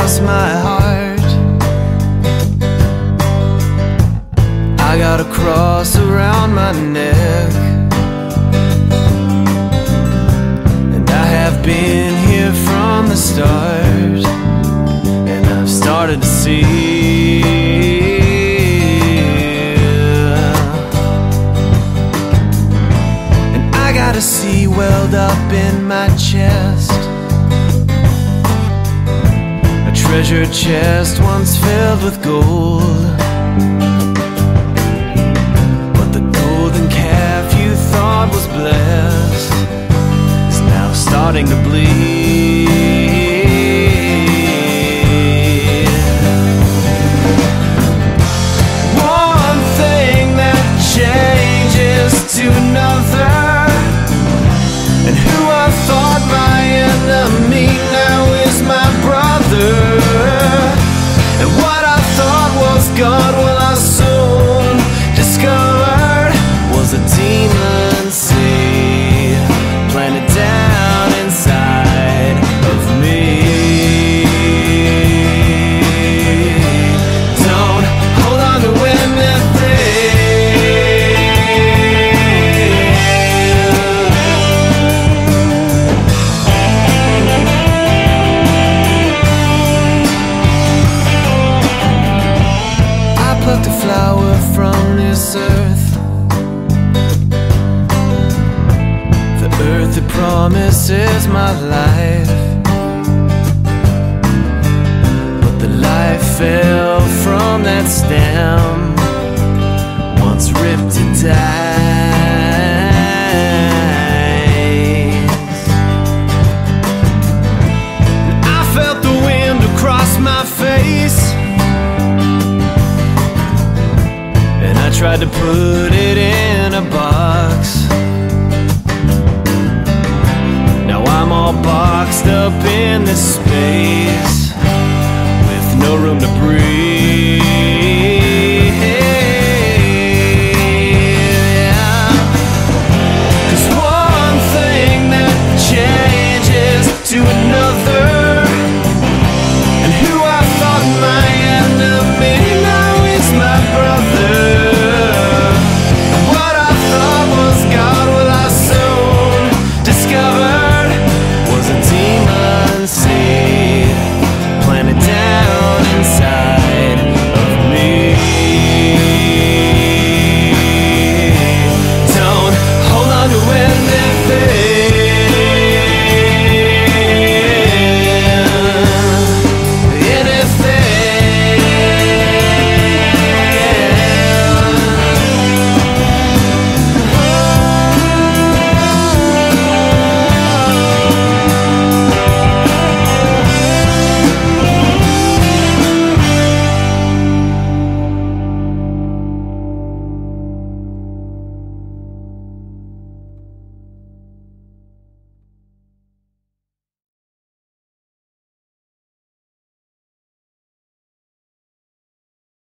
across my heart. I got a cross around my neck, and I have been here from the start, and I've started to see. And I got a sea welled up in my chest, a treasure chest once filled with gold. But the golden calf you thought was blessed is now starting to bleed. One thing that changes to another, and who I thought my enemy now is my brother. And what I thought was God, well, I soon discovered was a demon seed planted down inside of me. Don't hold on to anything. I plucked a flower from this earth, the earth that promises my life. But the life fell from that stem, once ripped to dice. And I felt the wind across my face, and I tried to put it in a box. Now I'm all boxed up in this space.